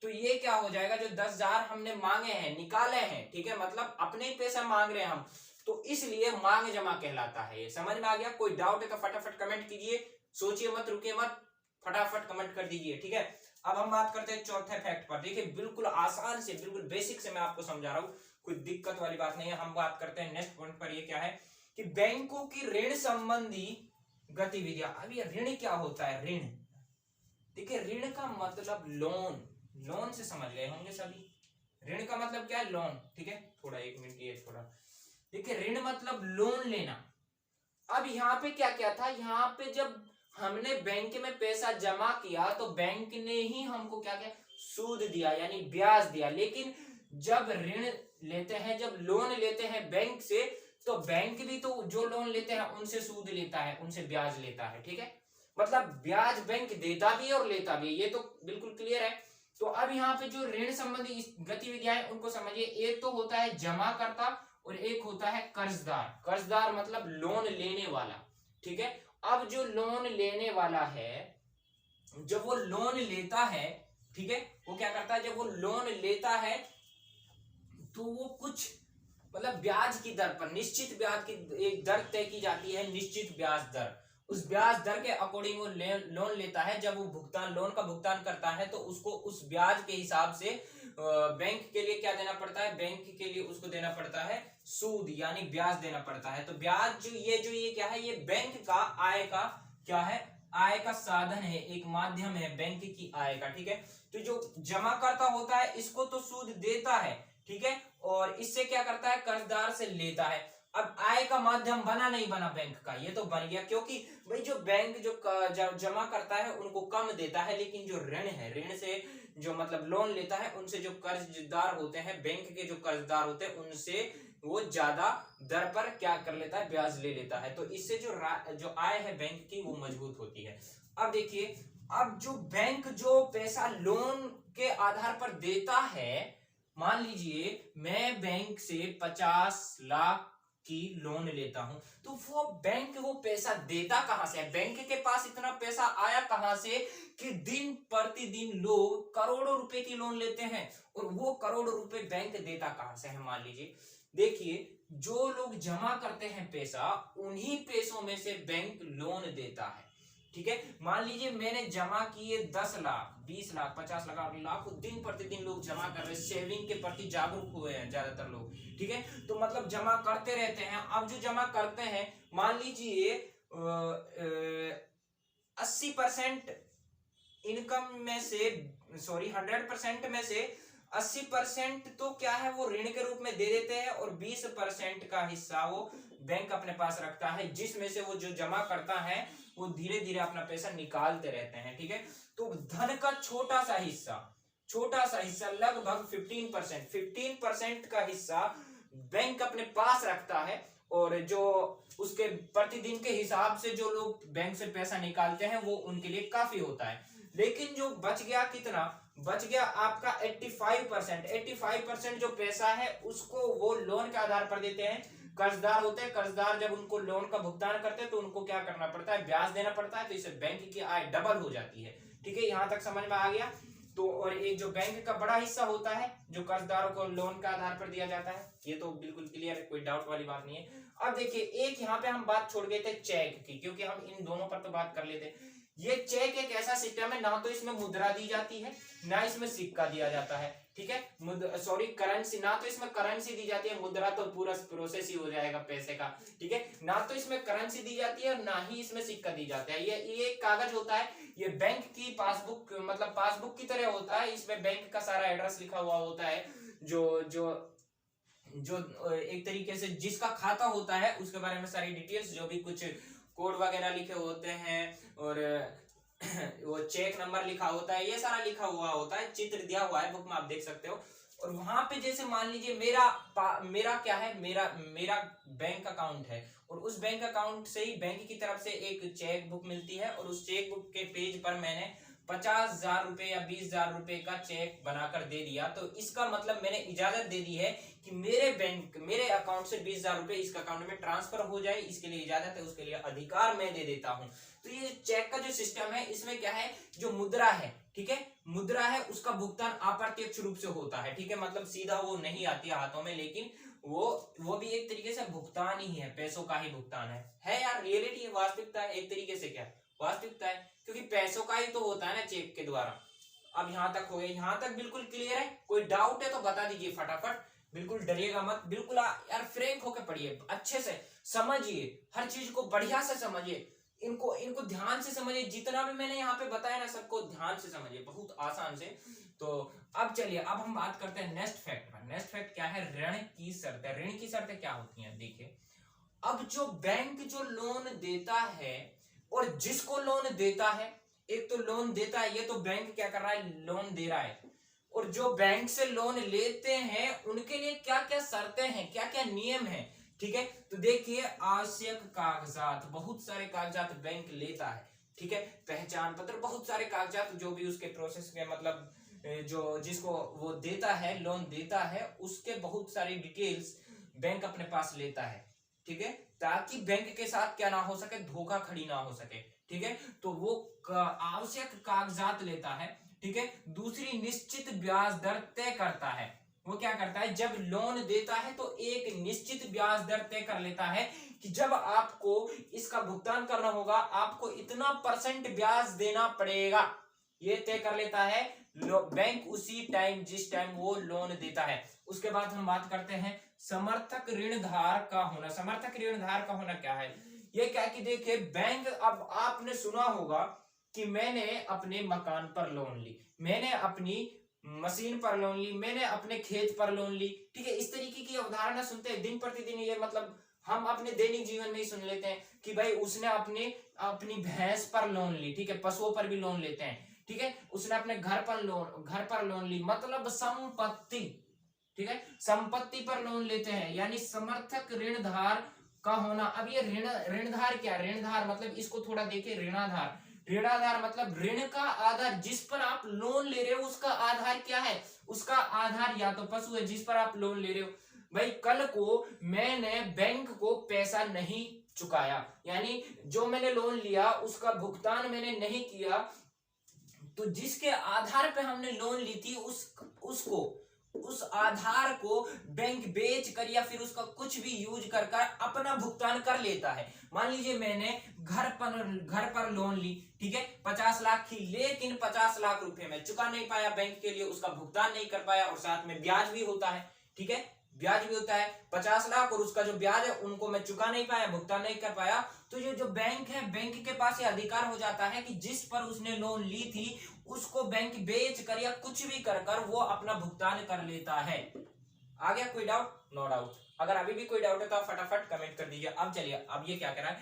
तो ये क्या हो जाएगा, जो 10,000 हमने मांगे हैं, निकाले हैं, ठीक है, मतलब अपने ही पैसा मांग रहे हैं हम, तो इसलिए मांग जमा कहलाता है। ये समझ में आ गया। कोई डाउट है तो फटाफट कमेंट कीजिए, सोचिए मत, रुकिए मत, फटाफट कमेंट कर दीजिए, ठीक है। अब हम बात करते हैं चौथे फैक्ट पर। देखिए, बिल्कुल आसान से, बिल्कुल बेसिक से मैं आपको समझा रहा हूं, कोई दिक्कत वाली बात नहीं है। हम बात करते हैं नेक्स्ट पॉइंट पर। ये क्या है कि बैंकों की ऋण संबंधी गतिविधियां। अब ये ऋण क्या होता है, ऋण, देखिए ऋण का मतलब लोन, लोन से समझ गए होंगे सभी। ऋण का मतलब क्या है, लोन, ठीक है। थोड़ा 1 मिनट ये थोड़ा देखिए, ऋण मतलब लोन लेना। अब यहाँ पे क्या क्या था, यहाँ पे जब हमने बैंक में पैसा जमा किया तो बैंक ने ही हमको क्या क्या सूद दिया, यानी ब्याज दिया। लेकिन जब ऋण लेते हैं, जब लोन लेते हैं बैंक से, तो बैंक भी तो जो लोन लेते हैं उनसे सूद लेता है, उनसे ब्याज लेता है, ठीक है। मतलब ब्याज बैंक देता भी और लेता भी, ये तो बिल्कुल क्लियर है। तो अब यहाँ पे जो ऋण संबंधी गतिविधियां हैं उनको समझिए। एक तो होता है जमा करता और एक होता है कर्जदार। कर्जदार मतलब लोन लेने वाला, ठीक है। अब जो लोन लेने वाला है, जब वो लोन लेता है, ठीक है, वो क्या करता है, जब वो लोन लेता है तो वो कुछ मतलब ब्याज की दर पर, निश्चित ब्याज की एक दर तय की जाती है, निश्चित ब्याज दर। उस ब्याज दर के अकॉर्डिंग वो लोन लेता है। जब वो लोन का भुगतान करता है तो उसको उस ब्याज के हिसाब से बैंक के लिए क्या देना पड़ता है, बैंक के लिए उसको देना पड़ता है सूद, यानी ब्याज देना पड़ता है। तो ब्याज जो ये क्या है, ये बैंक का आय का क्या है, आय का साधन है, एक माध्यम है बैंक की आय का, ठीक है। तो जो जमा करता होता है इसको तो सूद देता है, ठीक है, और इससे क्या करता है, कर्जदार से लेता है। अब आय का माध्यम बना नहीं बना बैंक का, ये तो बन गया, क्योंकि भाई जो बैंक जो जमा करता है उनको कम देता है, लेकिन जो ऋण है, ऋण से जो मतलब लोन लेता है, उनसे जो कर्जदार होते हैं, बैंक के जो कर्जदार होते हैं, उनसे वो ज्यादा दर पर क्या कर लेता है, ब्याज ले लेता है। तो इससे जो आय है बैंक की वो मजबूत होती है। अब देखिए, अब जो बैंक जो पैसा लोन के आधार पर देता है, मान लीजिए मैं बैंक से 50 लाख की लोन लेता हूं, तो वो बैंक वो पैसा देता कहां से है? बैंक के पास इतना पैसा आया कहां से कि दिन प्रतिदिन लोग करोड़ों रुपए की लोन लेते हैं, और वो करोड़ों रुपए बैंक देता कहां से है? मान लीजिए, देखिए, जो लोग जमा करते हैं पैसा, उन्हीं पैसों में से बैंक लोन देता है। ठीक है, मान लीजिए मैंने जमा किए 10 लाख, 20 लाख, 50 लाख, दिन प्रतिदिन लोग जमा कर रहे हैं, सेविंग के प्रति जागरूक हुए हैं ज्यादातर लोग। ठीक है, तो मतलब जमा करते रहते हैं। अब जो जमा करते हैं, मान लीजिए 80% इनकम में से, सॉरी 100% में से 80% तो क्या है, वो ऋण के रूप में दे देते हैं, और 20% का हिस्सा वो बैंक अपने पास रखता है, जिसमें से वो जो जमा करता है वो धीरे धीरे अपना पैसा निकालते रहते हैं। ठीक है, तो धन का छोटा सा हिस्सा लगभग 15% का हिस्सा बैंक अपने पास रखता है, और जो उसके प्रतिदिन के हिसाब से जो लोग बैंक से पैसा निकालते हैं वो उनके लिए काफी होता है। लेकिन जो बच गया, कितना बच गया आपका 85% जो पैसा है उसको वो लोन के आधार पर देते हैं। कर्जदार होते हैं, कर्जदार जब उनको लोन का भुगतान करते हैं तो उनको क्या करना पड़ता है, ब्याज देना पड़ता है, तो इससे बैंक की आय डबल हो जाती है। ठीक है, यहां तक समझ में आ गया। तो और एक जो बैंक का बड़ा हिस्सा होता है जो कर्जदारों को लोन का आधार पर दिया जाता है, ये तो बिल्कुल क्लियर है, कोई डाउट वाली बात नहीं है। अब देखिए, एक यहाँ पे हम बात छोड़ गए थे चेक की, क्योंकि हम इन दोनों पर तो बात कर लेते। ये चेक एक ऐसा सिस्टम है, ना तो इसमें मुद्रा दी जाती है, ना इसमें सिक्का दिया जाता है। ठीक है, सॉरी करेंसी, ना तो इसमें करेंसी दी जाती है, मुद्रा तो पूरा प्रोसेस ही हो जाएगा पैसे का। ठीक है, ना तो इसमें करेंसी दी जाती है, ना ही इसमें सिक्का दी जाता है। ये एक कागज होता है, ये बैंक की पासबुक, मतलब पासबुक की तरह होता है। इसमें बैंक का सारा एड्रेस लिखा हुआ होता है, जो जो जो एक तरीके से जिसका खाता होता है उसके बारे में सारी डिटेल्स, जो भी कुछ कोड वगैरह लिखे होते हैं, और वो चेक नंबर लिखा होता है, ये सारा लिखा हुआ होता है, चित्र दिया हुआ है, बुक में आप देख सकते हो। और वहां पे जैसे मान लीजिए मेरा क्या है, मेरा बैंक अकाउंट है, और उस बैंक अकाउंट से ही बैंक की तरफ से एक चेक बुक मिलती है, और उस चेक बुक के पेज पर मैंने 50,000 रुपए या 20,000 रुपए का चेक बनाकर दे दिया। तो इसका मतलब मैंने इजाजत दे दी है कि मेरे अकाउंट से 20,000 रुपए इस अकाउंट में ट्रांसफर हो जाए, इसके लिए इजाजत है, उसके लिए अधिकार मैं दे देता हूं। तो ये चेक का जो सिस्टम है, इसमें क्या है, जो मुद्रा है, ठीक है, मुद्रा है, उसका भुगतान अप्रत्यक्ष रूप से होता है। ठीक है, मतलब सीधा वो नहीं आती है हाथों में, लेकिन वो भी एक तरीके से भुगतान ही है, पैसों का ही भुगतान है यार, रियलिटी है, वास्तविकता है, एक तरीके से क्या वास्तविकता है, क्योंकि पैसों का ही तो होता है ना चेक के द्वारा। अब यहां तक हो गया, यहां तक बिल्कुल क्लियर है? कोई डाउट है तो बता दीजिए फटाफट, बिल्कुल डरिएगा मत, बिल्कुल यार फ्रैंक होकर पढ़िए, अच्छे से समझिए, हर चीज को बढ़िया से समझिए, इनको ध्यान से समझिए, जितना भी मैंने यहाँ पे बताया ना सबको ध्यान से समझिए, बहुत आसान से। तो अब चलिए, अब हम बात करते हैं नेक्स्ट फैक्ट पर। नेक्स्ट फैक्ट क्या है, ऋण की शर्तें। ऋण की शर्तें क्या होती हैं, देखिए, अब जो बैंक जो लोन देता है और जिसको लोन देता है, एक तो लोन देता है, ये तो बैंक क्या कर रहा है, लोन दे रहा है, और जो बैंक से लोन लेते हैं उनके लिए क्या क्या शर्तें हैं, क्या क्या नियम हैं। ठीक है, तो देखिए, आवश्यक कागजात, बहुत सारे कागजात बैंक लेता है। ठीक है, पहचान पत्र, बहुत सारे कागजात, जो भी उसके प्रोसेस में, मतलब जो जिसको वो देता है, लोन देता है, उसके बहुत सारी डिटेल्स बैंक अपने पास लेता है। ठीक है, ताकि बैंक के साथ क्या ना हो सके, धोखाधड़ी ना हो सके। ठीक है, तो वो आवश्यक कागजात लेता है। ठीक है, दूसरी, निश्चित ब्याज दर तय करता है। वो क्या करता है, जब लोन देता है तो एक निश्चित ब्याज दर तय कर लेता है कि जब आपको इसका भुगतान करना होगा, आपको इतना % ब्याज देना पड़ेगा, ये तय कर लेता है बैंक उसी टाइम, जिस टाइम वो लोन देता है। उसके बाद हम बात करते हैं समर्थक ऋणधार का होना। समर्थक ऋणधार का होना क्या है, ये क्या कि देखिए, बैंक, अब आपने सुना होगा कि मैंने अपने मकान पर लोन ली, मैंने अपनी मशीन पर लोन ली, मैंने अपने खेत पर लोन ली। ठीक है, इस तरीके की अवधारणा सुनते हैं दिन प्रतिदिन, ये मतलब हम अपने दैनिक जीवन में ही सुन लेते हैं कि भाई उसने अपनी भैंस पर लोन ली। ठीक है, पशुओं पर भी लोन लेते हैं। ठीक है, उसने अपने घर पर लोन ली, मतलब संपत्ति। ठीक है, संपत्ति पर लोन लेते हैं, यानी समर्थक ऋणधार का होना। अब ये ऋणधार क्या, ऋणधार मतलब इसको थोड़ा देखिए, ऋणाधार, ऋणाधार मतलब ऋण का आधार, जिस पर आप लोन ले रहे हो उसका आधार क्या है, उसका आधार या तो पशु है जिस पर आप लोन ले रहे हो, भाई कल को मैंने बैंक को पैसा नहीं चुकाया, यानी जो मैंने लोन लिया उसका भुगतान मैंने नहीं किया, तो जिसके आधार पे हमने लोन ली थी उस आधार को बैंक बेच कर या फिर उसका कुछ भी यूज कर अपना भुगतान कर लेता है। मान लीजिए मैंने घर पर लोन ली, ठीक है, 50 लाख की, लेकिन 50 लाख रुपए में चुका नहीं पाया बैंक के लिए, उसका भुगतान नहीं कर पाया, और साथ में ब्याज भी होता है, ठीक है, ब्याज भी होता है 50 लाख, और उसका जो ब्याज है उनको मैं चुका नहीं पाया, भुगतान नहीं कर पाया, तो ये जो बैंक है, बैंक के पास ये अधिकार हो जाता है कि जिस पर उसने लोन ली थी उसको बैंक बेच कर या कुछ भी कर वो अपना भुगतान कर लेता है। आ गया कोई डाउट? No doubt. अगर अभी भी कोई डाउट है तो आप फटाफट कमेंट कर दीजिए। अब चलिए, अब ये क्या कह रहा है,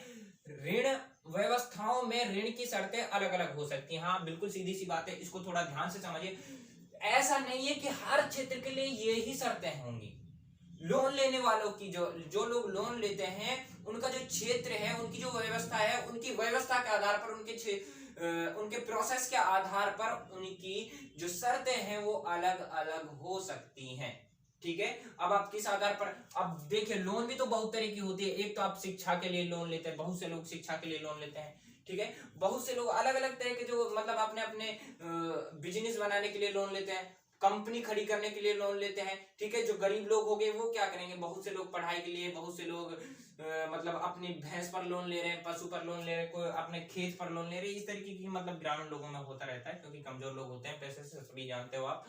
ऋण व्यवस्थाओं में ऋण की शर्तें अलग अलग हो सकती हैं। हाँ बिल्कुल सीधी सी बात है, इसको थोड़ा ध्यान से समझिए। ऐसा नहीं है कि हर क्षेत्र के लिए ये ही शर्तें होंगी। लोन लेने वालों की जो लोग लोन लेते हैं उनका जो क्षेत्र है, उनकी जो व्यवस्था है, उनकी व्यवस्था के आधार पर, उनके प्रोसेस के आधार पर उनकी जो शर्तें हैं वो अलग अलग हो सकती हैं, ठीक है। अब आप किस आधार पर, अब देखिए लोन भी तो बहुत तरह की होती है। एक तो आप शिक्षा के लिए लोन लेते हैं, बहुत से लोग शिक्षा के लिए लोन लेते हैं, ठीक है। बहुत से लोग अलग अलग तरह के जो मतलब अपने अपने बिजनेस बनाने के लिए लोन लेते हैं, कंपनी खड़ी करने के लिए लोन लेते हैं, ठीक है। जो गरीब लोग हो गए वो क्या करेंगे, बहुत से लोग पढ़ाई के लिए, बहुत से लोग मतलब अपनी भैंस पर लोन ले रहे हैं, पशु पर लोन ले रहे हैं, कोई अपने खेत पर लोन ले रहे हैं। इस तरीके की मतलब ग्रामीण लोगों में होता रहता है, क्योंकि कमजोर लोग होते हैं, पैसे से सभी जानते हो आप,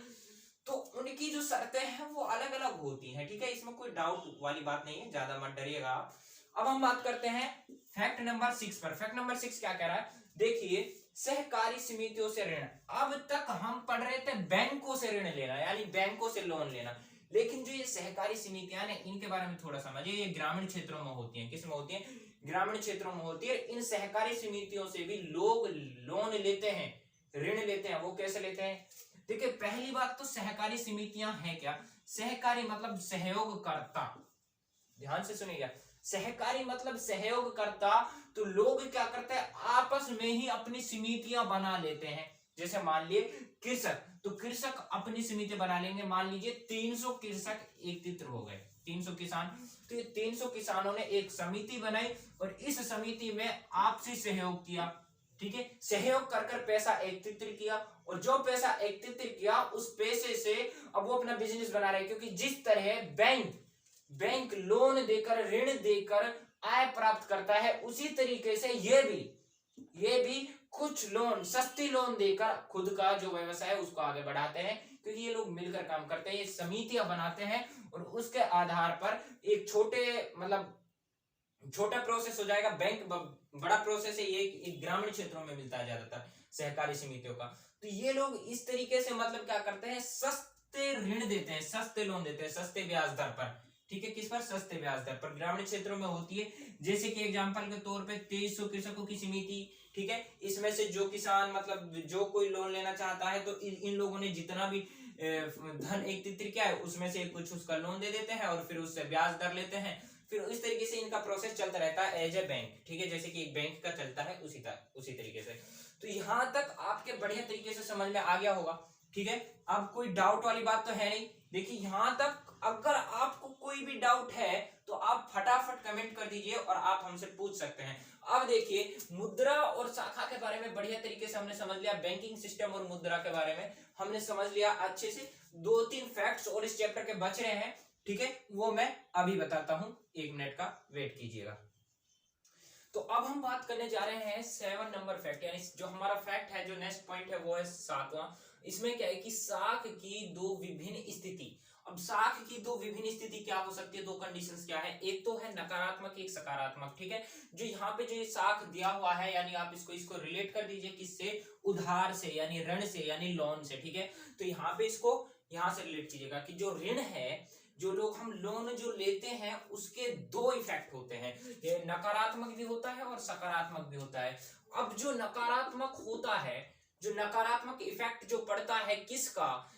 तो उनकी जो शर्तें हैं वो अलग अलग होती हैं, ठीक है। इसमें कोई डाउट वाली बात नहीं है, ज्यादा मत डरिएगा आप। अब हम बात करते हैं फैक्ट नंबर 6 पर। फैक्ट नंबर 6 क्या कह रहा है, देखिए, सहकारी समितियों से ऋण। अब तक हम पढ़ रहे थे बैंकों से ऋण लेना, यानी बैंकों से लोन लेना, लेकिन जो ये सहकारी समितियां हैं इनके बारे में थोड़ा समझिए। ये ग्रामीण क्षेत्रों में होती हैं। किस में होती हैं? ग्रामीण क्षेत्रों में होती है। इन सहकारी समितियों से भी लोग लोन लेते हैं, ऋण लेते हैं। वो कैसे लेते हैं? देखिए, पहली बात तो सहकारी समितियां हैं क्या? सहकारी मतलब सहयोगकर्ता। ध्यान से सुनिएगा, सहकारी मतलब सहयोगकर्ता। तो लोग क्या करते हैं, आपस में ही अपनी समितियां बना लेते हैं। जैसे मान लिए कृषक, तो कृषक अपनी समिति बना लेंगे। मान लीजिए 300 कृषक एकत्रित हो गए, 300 किसान, तो ये 300 किसानों ने एक समिति बनाई और इस समिति में आपसी सहयोग किया, ठीक है। सहयोग कर पैसा एकत्रित किया, और जो पैसा एकत्रित किया उस पैसे से अब वो अपना बिजनेस बना रहे हैं। क्योंकि जिस तरह बैंक लोन देकर, ऋण देकर आय प्राप्त करता है, उसी तरीके से ये भी कुछ लोन, सस्ती लोन देकर खुद का जो व्यवसाय है उसको आगे बढ़ाते हैं। क्योंकि ये लोग मिलकर काम करते हैं, ये समितियां बनाते हैं, और उसके आधार पर एक छोटा प्रोसेस हो जाएगा। बैंक बड़ा प्रोसेस है, ये एक ग्रामीण क्षेत्रों में मिलता है ज्यादातर सहकारी समितियों का। तो ये लोग इस तरीके से मतलब क्या करते हैं, सस्ते ऋण देते हैं, सस्ते लोन देते हैं, सस्ते ब्याज दर पर, ठीक है। किस पर? सस्ते ब्याज दर पर। ग्रामीण क्षेत्रों में होती है। जैसे कि एग्जांपल के तौर पे 2300 कृषकों की समिति, ठीक है। इसमें से जो किसान मतलब जो कोई लोन लेना चाहता है, तो इन लोगों ने जितना भी धन एकत्रित किया है उसमें से कुछ उसका लोन दे देते हैं और फिर उससे ब्याज दर लेते हैं। फिर इस तरीके से इनका प्रोसेस चलता रहता है एज ए बैंक, ठीक है। जैसे कि एक बैंक का चलता है उसी तरीके से। तो यहां तक आपके बढ़िया तरीके से समझ में आ गया होगा, ठीक है। अब कोई डाउट वाली बात तो है नहीं। देखिए, यहां तक अगर आपको कोई भी डाउट है तो आप फटाफट कमेंट कर दीजिए और आप हमसे पूछ सकते हैं। अब देखिए, मुद्रा और शाखा के बारे में बढ़िया तरीके से हमने समझ लिया। बैंकिंग सिस्टम और मुद्रा के बारे में हमने समझ लिया अच्छे से। 2-3 फैक्ट्स और इस चैप्टर के बच रहे हैं, ठीक है, वो मैं अभी बताता हूं। 1 मिनट का वेट कीजिएगा। तो अब हम बात करने जा रहे हैं 7 नंबर फैक्ट, यानी जो हमारा फैक्ट है, जो नेक्स्ट पॉइंट है वो है 7वां। इसमें क्या है कि साख की 2 विभिन्न स्थिति। अब साख की 2 विभिन्न स्थिति क्या हो सकती है, 2 कंडीशंस क्या है? एक तो है नकारात्मक, एक सकारात्मक, ठीक है। जो यहाँ पे जो साख दिया हुआ है, यानी आप इसको रिलेट कर दीजिए किससे? उधार से, यानी ऋण से, यानी लोन से, ठीक है। तो यहाँ पे इसको यहां से रिलेट कीजिएगा कि जो ऋण है, जो लोग हम लोन जो लेते हैं, उसके 2 इफेक्ट होते हैं। ये नकारात्मक भी होता है और सकारात्मक भी होता है। अब जो नकारात्मक होता है, जो नकारात्मक इफेक्ट जो पड़ता है किसका?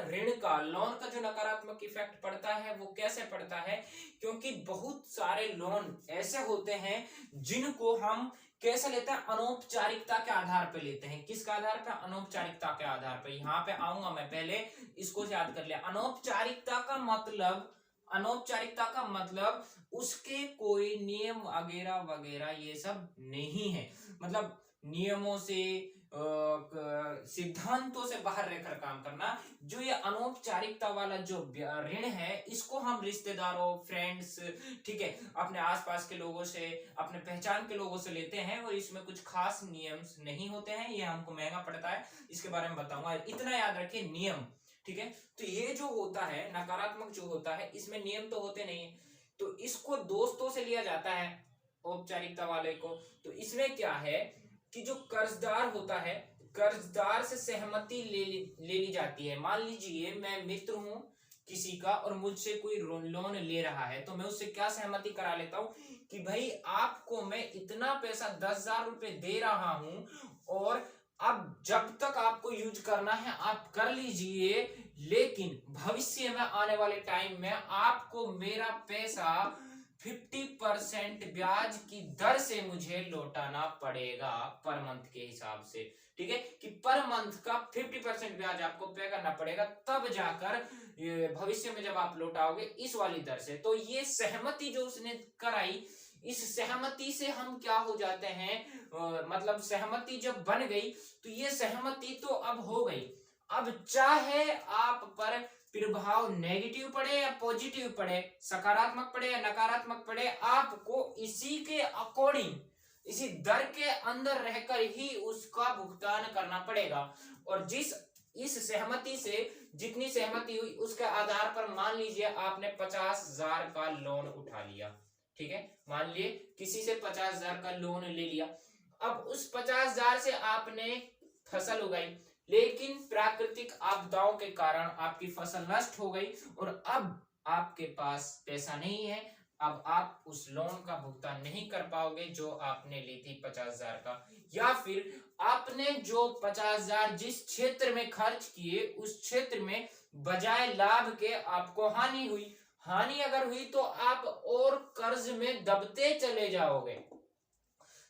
ऋण का, लोन का जो नकारात्मक इफेक्ट पड़ता है वो कैसे पड़ता है? क्योंकि बहुत सारे लोन ऐसे होते हैं जिनको हम कैसे लेते हैं? अनौपचारिकता के आधार पर लेते हैं। किसके आधार पर? अनौपचारिकता के आधार पर। यहां पे आऊंगा मैं, पहले इसको याद कर लिया। अनौपचारिकता का मतलब, अनौपचारिकता का मतलब उसके कोई नियम वगैरह वगैरह ये सब नहीं है, मतलब नियमों से सिद्धांतों से बाहर रहकर काम करना। जो ये अनौपचारिकता वाला जो ऋण है, इसको हम रिश्तेदारों, फ्रेंड्स, ठीक है, अपने आसपास के लोगों से, अपने पहचान के लोगों से लेते हैं और इसमें कुछ खास नियम नहीं होते हैं, ये हमको महंगा पड़ता है, इसके बारे में बताऊंगा। इतना याद रखिए, नियम, ठीक है। तो ये जो होता है नकारात्मक जो होता है, इसमें नियम तो होते नहीं है, तो इसको दोस्तों से लिया जाता है औपचारिकता वाले को। तो इसमें क्या है कि जो कर्जदार होता है, कर्जदार से सहमति ले ली जाती है। मान लीजिए मैं मित्र हूं किसी का और मुझसे कोई लोन ले रहा है, तो मैं उससे क्या सहमति करा लेता हूं कि भाई आपको मैं इतना पैसा 10,000 रुपए दे रहा हूं और अब जब तक आपको यूज करना है आप कर लीजिए, लेकिन भविष्य में आने वाले टाइम में आपको मेरा पैसा 50% ब्याज की दर से मुझे लौटाना पड़ेगा पर मंथ के हिसाब से, ठीक है, कि पर मंथ का 50% ब्याज आपको पे करना पड़ेगा, तब जाकर भविष्य में जब आप लौटाओगे इस वाली दर से। तो ये सहमति जो उसने कराई, इस सहमति से हम क्या हो जाते हैं, मतलब सहमति जब बन गई तो ये सहमति तो अब हो गई। अब चाहे आप पर प्रभाव नेगेटिव पड़े या पॉजिटिव पड़े, सकारात्मक पड़े या नकारात्मक पड़े, आपको इसी के अकॉर्डिंग, इसी दर के अंदर रहकर ही उसका भुगतान करना पड़ेगा। और इस सहमति से जितनी सहमति हुई उसके आधार पर मान लीजिए आपने 50,000 का लोन उठा लिया, ठीक है, मान लिए किसी से 50,000 का लोन ले लिया। अब उस 50,000 से आपने फसल उगाई, लेकिन प्राकृतिक आपदाओं के कारण आपकी फसल नष्ट हो गई और अब आपके पास पैसा नहीं है। अब आप उस लोन का भुगतान नहीं कर पाओगे जो आपने ली थी 50,000 का, या फिर आपने जो 50,000 जिस क्षेत्र में खर्च किए उस क्षेत्र में बजाय लाभ के आपको हानि हुई। हानि अगर हुई तो आप और कर्ज में दबते चले जाओगे,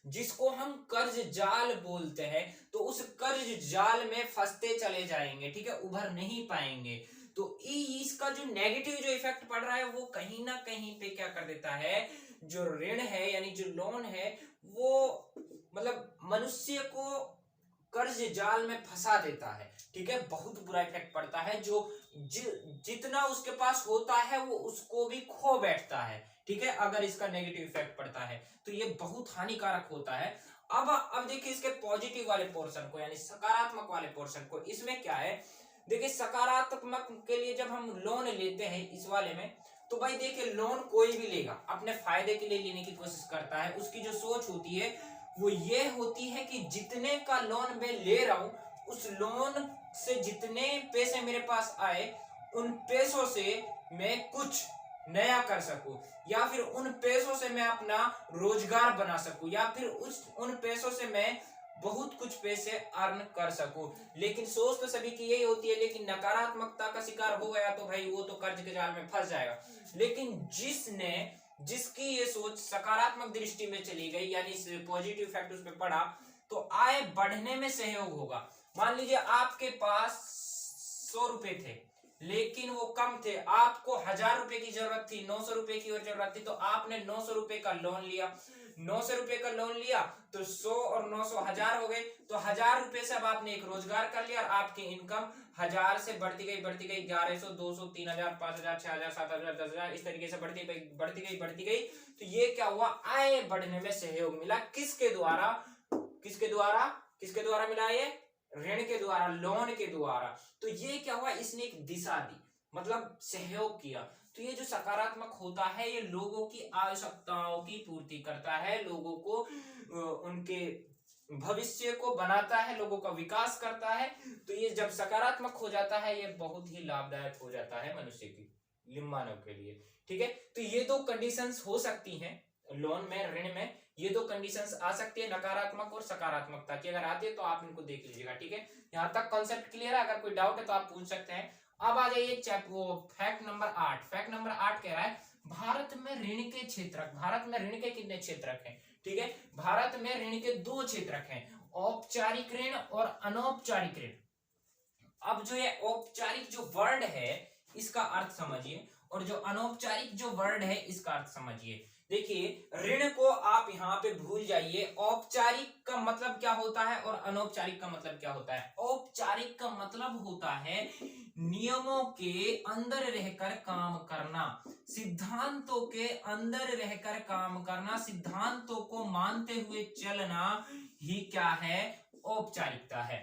जिसको हम कर्ज जाल बोलते हैं। तो उस कर्ज जाल में फंसते चले जाएंगे, ठीक है, उभर नहीं पाएंगे। तो इसका जो नेगेटिव जो इफेक्ट पड़ रहा है वो कहीं ना कहीं पे क्या कर देता है, जो ऋण है यानी जो लोन है वो मतलब मनुष्य को कर्ज जाल में फंसा देता है, ठीक है, बहुत बुरा इफेक्ट पड़ता है। जो जितना उसके पास होता है वो उसको भी खो बैठता है, ठीक है, अगर इसका नेगेटिव इफेक्ट पड़ता है तो ये बहुत हानिकारक होता है। अब देखिए इसके पॉजिटिव वाले पोर्शन को यानी सकारात्मक वाले पोर्शन को। इसमें क्या है, देखिए सकारात्मक के लिए जब हम लोन लेते हैं इस वाले में, तो भाई देखिए लोन कोई भी लेगा अपने फायदे के लिए लेने की कोशिश करता है। उसकी जो सोच होती है वो ये होती है कि जितने का लोन मैं ले रहा हूं उस लोन से जितने पैसे मेरे पास आए उन पैसों से मैं कुछ नया कर सकूं, या फिर उन पैसों से मैं अपना रोजगार बना सकूं, या फिर उन पैसों से मैं बहुत कुछ पैसे अर्न कर सकूं। लेकिन सोच तो सभी की यही होती है, लेकिन नकारात्मकता का शिकार हो गया तो भाई वो तो कर्ज के जाल में फंस जाएगा। लेकिन जिसकी ये सोच सकारात्मक दृष्टि में चली गई यानी पॉजिटिव इफेक्ट उस पर पड़ा, तो आय बढ़ने में सहयोग होगा। मान लीजिए आपके पास 100 रुपए थे लेकिन वो कम थे, आपको 1,000 रुपए की जरूरत थी, 900 रुपए की और जरूरत थी, तो आपने 900 रुपए का लोन लिया। 900 रुपए का लोन लिया तो 100 और 900 1,000 हो गए। तो 1,000 रुपए से अब आपने एक रोजगार कर लिया और आपकी इनकम 1,000 से बढ़ती गई 1100, 200, 3,000, 5,000, 6,000, 7,000, 10,000 इस तरीके से बढ़ती गई। तो ये क्या हुआ, आय बढ़ने में सहयोग मिला। किसके द्वारा मिला, ये ऋण के द्वारा, लोन के द्वारा। तो ये क्या हुआ, इसने एक दिशा दी, मतलब सहयोग किया। तो ये जो सकारात्मक होता है ये लोगों की आवश्यकताओं की पूर्ति करता है, लोगों को उनके भविष्य को बनाता है, लोगों का विकास करता है। तो ये जब सकारात्मक हो जाता है ये बहुत ही लाभदायक हो जाता है मनुष्य की, मानव के लिए, ठीक है। तो ये दो कंडीशंस हो सकती हैं लोन में, ऋण में, ये दो कंडीशंस आ सकती है, नकारात्मक और सकारात्मकता की। अगर आती है तो आप इनको देख लीजिएगा, ठीक है। यहाँ तक कॉन्सेप्ट क्लियर है, अगर कोई डाउट है तो आप पूछ सकते हैं। अब आ जाइए फैक्ट नंबर 8। फैक्ट नंबर 8 कह रहा है भारत में ऋण के क्षेत्रक, भारत में ऋण के कितने क्षेत्रक हैं, ठीक है, भारत में ऋण के 2 क्षेत्रक हैं, औपचारिक ऋण और अनौपचारिक ऋण। अब जो ये औपचारिक जो वर्ड है इसका अर्थ समझिए, और जो अनौपचारिक जो वर्ड है इसका अर्थ समझिए। देखिए, ऋण को आप यहाँ पे भूल जाइए। औपचारिक का मतलब क्या होता है और अनौपचारिक का मतलब क्या होता है। औपचारिक का मतलब होता है नियमों के अंदर रहकर काम करना, सिद्धांतों के अंदर रहकर काम करना, सिद्धांतों को मानते हुए चलना ही क्या है, औपचारिकता है।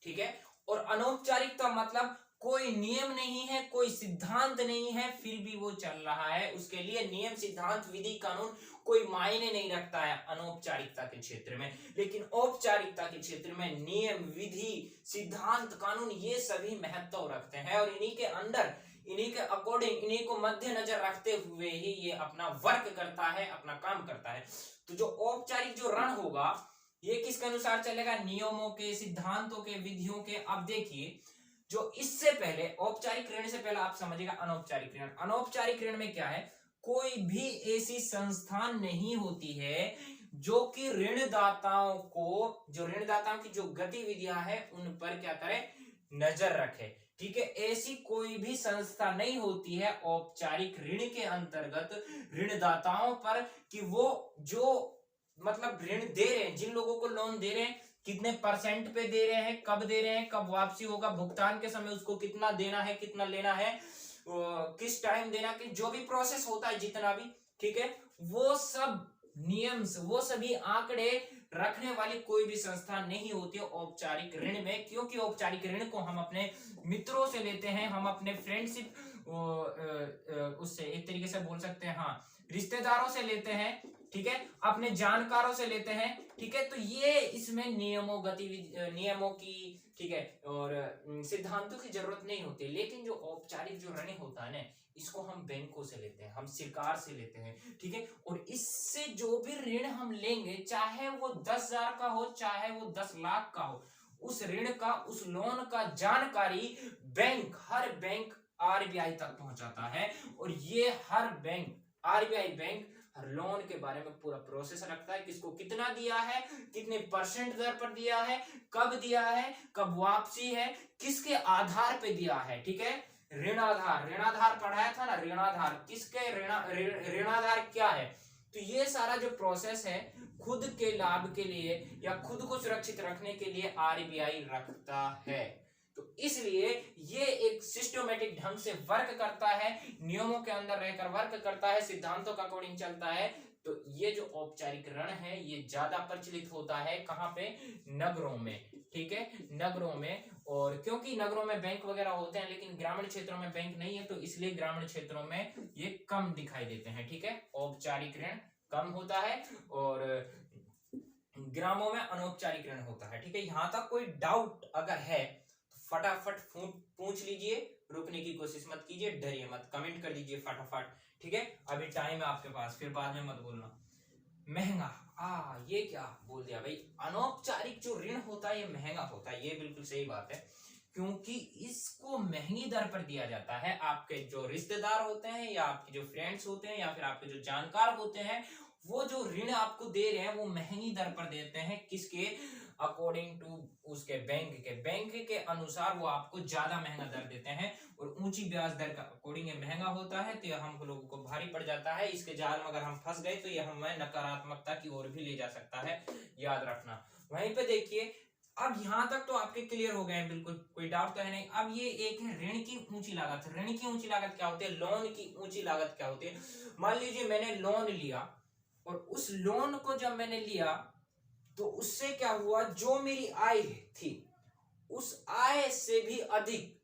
ठीक है। और अनौपचारिकता मतलब कोई नियम नहीं है, कोई सिद्धांत नहीं है, फिर भी वो चल रहा है, उसके लिए नियम सिद्धांत विधि कानून कोई मायने नहीं रखता है अनौपचारिकता के क्षेत्र में। लेकिन औपचारिकता के क्षेत्र में नियम विधि सिद्धांत कानून ये सभी महत्व रखते हैं और इन्हीं के अंदर, इन्हीं के अकॉर्डिंग, इन्हीं को मध्य नजर रखते हुए ही ये अपना वर्क करता है, अपना काम करता है। तो जो औपचारिक जो रण होगा ये किसके अनुसार चलेगा, नियमों के, सिद्धांतों के, विधियों के। अब देखिए, जो इससे पहले औपचारिक ऋण से पहले आप समझिएगा अनौपचारिक ऋण। अनौपचारिक ऋण में क्या है, कोई भी ऐसी संस्थान नहीं होती है जो कि ऋणदाताओं को, जो ऋणदाताओं की जो गतिविधियां है उन पर क्या करे, नजर रखे। ठीक है, ऐसी कोई भी संस्था नहीं होती है औपचारिक ऋण के अंतर्गत ऋणदाताओं पर कि वो जो मतलब ऋण दे रहे हैं, जिन लोगों को लोन दे रहे हैं, कितने परसेंट पे दे रहे हैं, कब दे रहे हैं, कब वापसी होगा, भुगतान के समय उसको कितना देना है, कितना लेना है, किस टाइम देना, कि जो भी प्रोसेस होता है जितना भी, ठीक है, वो सब नियम, वो सभी आंकड़े रखने वाली कोई भी संस्था नहीं होती है औपचारिक ऋण में। क्योंकि औपचारिक ऋण को हम अपने मित्रों से लेते हैं, हम अपने फ्रेंडशिप उससे एक तरीके से बोल सकते हैं, हाँ, रिश्तेदारों से लेते हैं, ठीक है, अपने जानकारों से लेते हैं। ठीक है, तो ये इसमें नियमों, गतिविधि, नियमों की, ठीक है, और सिद्धांतों की जरूरत नहीं होती। लेकिन जो औपचारिक जो ऋण होता है ना, इसको हम बैंकों से लेते हैं, हम सरकार से लेते हैं। ठीक है, और इससे जो भी ऋण हम लेंगे, चाहे वो 10,000 का हो, चाहे वो 10 लाख का हो, उस ऋण का, उस लोन का जानकारी बैंक, हर बैंक आरबीआई तक पहुंचाता है। और ये हर बैंक, आरबीआई बैंक हर लोन के बारे में पूरा प्रोसेस रखता है, किसको कितना दिया है, कितने परसेंट दर पर दिया है, कब दिया है, कब वापसी है, किसके आधार पे दिया है। ठीक है, ऋणाधार, ऋणाधार पढ़ाया था ना, ऋणाधार किसके, ऋणाधार क्या है। तो ये सारा जो प्रोसेस है खुद के लाभ के लिए या खुद को सुरक्षित रखने के लिए आरबीआई रखता है। तो इसलिए ये एक सिस्टमैटिक ढंग से वर्क करता है, नियमों के अंदर रहकर वर्क करता है, सिद्धांतों का अकॉर्डिंग चलता है। तो ये जो औपचारिक ऋण है ये ज्यादा प्रचलित होता है कहां पे, नगरों में। ठीक है, नगरों में। और क्योंकि नगरों में बैंक वगैरह होते हैं लेकिन ग्रामीण क्षेत्रों में बैंक नहीं है, तो इसलिए ग्रामीण क्षेत्रों में ये कम दिखाई देते हैं। ठीक है, औपचारिक ऋण कम होता है और ग्रामों में अनौपचारिक ऋण होता है। ठीक है, यहां तक कोई डाउट अगर है फटाफट पूछ लीजिए, रुकने की कोशिश मत कीजिए, डरिए मत, कमेंट कर दीजिए फटाफट। ठीक है, अभी टाइम है आपके पास, फिर बाद में मत बोलना महंगा। ये क्या बोल दिया भाई, अनौपचारिक जो ऋण होता है ये महंगा होता है, ये बिल्कुल सही बात है, क्योंकि इसको महंगी दर पर दिया जाता है। आपके जो रिश्तेदार होते हैं या आपके जो फ्रेंड्स होते हैं या फिर आपके जो जानकार होते हैं, वो जो ऋण आपको दे रहे हैं वो महंगी दर पर देते हैं। किसके अकॉर्डिंग टू, उसके बैंक के अनुसार वो आपको ज्यादा महंगा दर देते हैं। और ऊंची ब्याज दर का अकॉर्डिंग महंगा होता है, तो यह हम लोगों को भारी पड़ जाता है। इसके जाल में अगर हम फंस गए तो यह हमें नकारात्मकता की ओर भी ले जा सकता है, याद रखना। वहीं पे देखिए, अब यहां तक तो आपके क्लियर हो गए हैं, बिल्कुल कोई डाउट तो है नहीं। अब ये एक है ऋण की ऊंची लागत। ऋण की ऊंची लागत क्या होती है, लोन की ऊंची लागत क्या होती है। मान लीजिए मैंने लोन लिया और उस लोन को जब मैंने लिया तो उससे क्या हुआ, जो मेरी आय थी उस आय से भी अधिक